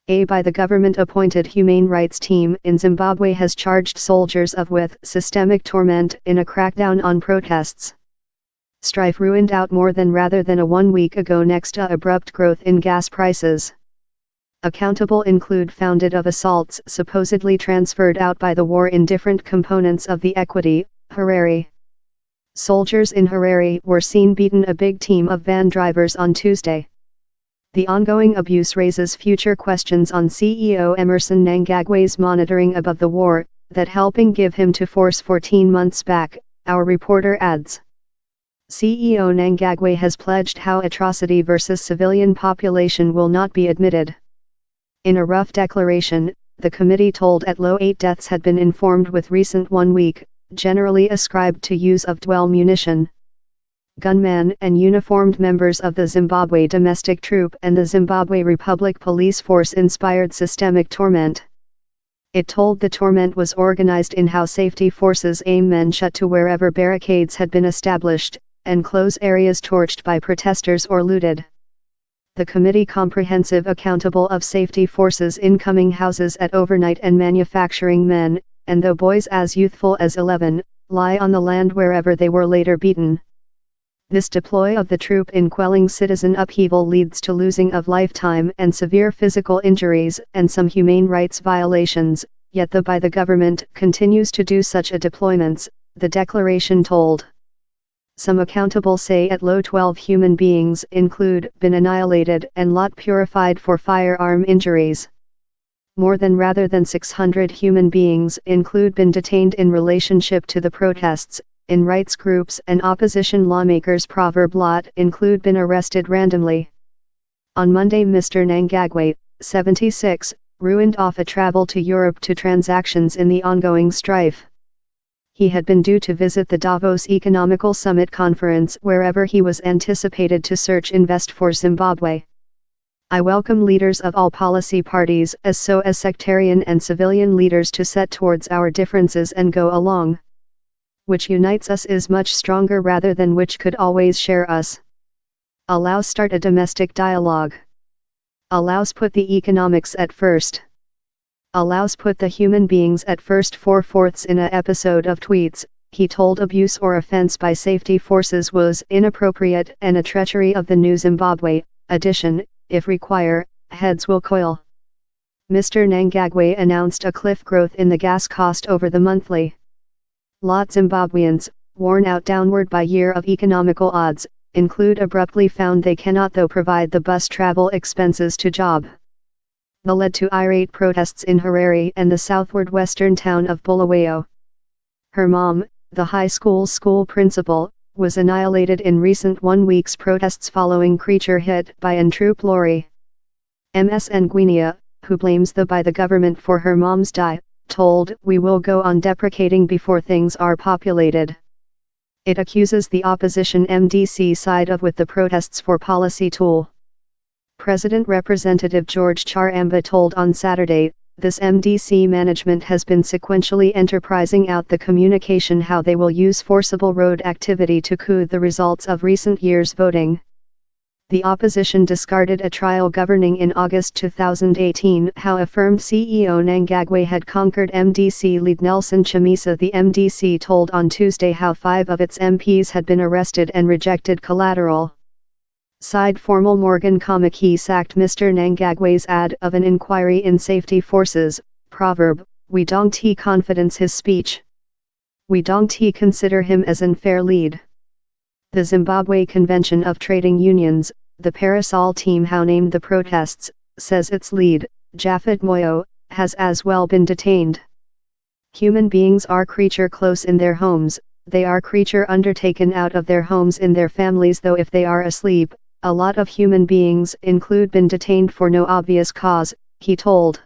A by the government-appointed Humane Rights Team in Zimbabwe has charged soldiers with systemic torment in a crackdown on protests. Strife ruined out more than rather than a 1 week ago next to abrupt growth in gas prices. Accountable include founded of assaults supposedly transferred out by the war in different components of the equity, Harare. Soldiers in Harare were seen beating a big team of van drivers on Tuesday. The ongoing abuse raises future questions on CEO Emmerson Mnangagwa's monitoring above the war, that helping give him to force 14 months back, our reporter adds. CEO Mnangagwa has pledged how atrocity versus civilian population will not be admitted. In a rough declaration, the committee told at low 8 deaths had been informed with recent 1 week, generally ascribed to use of dual munition. Gunmen and uniformed members of the Zimbabwe Domestic Troop and the Zimbabwe Republic Police Force inspired systemic torment. It told the torment was organized in how safety forces aim men shut to wherever barricades had been established, and close areas torched by protesters or looted. The committee comprehensive accountable of safety forces incoming houses at overnight and manufacturing men, and though boys as youthful as 11, lie on the land wherever they were later beaten. This deploy of the troop in quelling citizen upheaval leads to losing of lifetime and severe physical injuries and some humane rights violations, yet by the government continues to do such a deployments, the declaration told. Some accountable say at low 12 human beings include been annihilated and lot purified for firearm injuries. More than rather than 600 human beings include been detained in relationship to the protests, in rights groups and opposition lawmakers proverb lot include been arrested randomly. On Monday Mr. Mnangagwa, 76, ruined off a travel to Europe to transactions in the ongoing strife. He had been due to visit the Davos Economical Summit conference wherever he was anticipated to invest for Zimbabwe. I welcome leaders of all policy parties as sectarian and civilian leaders to set towards our differences and go along. Which unites us is much stronger rather than which could always share us. Allows start a domestic dialogue. Allows put the economics at first. Allows put the human beings at first. 4/4 in a episode of tweets, he told abuse or offense by safety forces was inappropriate and a treachery of the new Zimbabwe. Addition, if require, heads will coil. Mr. Mnangagwa announced a cliff growth in the gas cost over the monthly. Lot Zimbabweans, worn out downward by year of economical odds, include abruptly found they cannot provide the bus travel expenses to job. The led to irate protests in Harare and the southward western town of Bulawayo. Her mom, the high school principal, was annihilated in recent 1 week's protests following creature hit by an troop lorry. Ms. Nguenia, who blames by the government for her mom's die, told, "We will go on deprecating before things are populated." It accuses the opposition MDC side with the protests for policy tool. President Representative George Charamba told on Saturday, this MDC management has been sequentially enterprising out the communication how they will use forcible road activity to coup the results of recent years' voting. The opposition discarded a trial governing in August 2018 how affirmed CEO Mnangagwa had conquered MDC lead Nelson Chamisa. The MDC told on Tuesday how 5 of its MPs had been arrested and rejected collateral. Side formal Morgan Komaki sacked Mr. Mnangagwa's ad of an inquiry in safety forces, proverb, "We don't confidence his speech. We don't consider him as an fair lead." The Zimbabwe Convention of Trading Unions, the Parasol team how named the protests, says its lead, Japhet Moyo, has as well been detained. Human beings are creature close in their homes, they are creature undertaken out of their homes in their families though if they are asleep. A lot of human beings include been detained for no obvious cause, he told.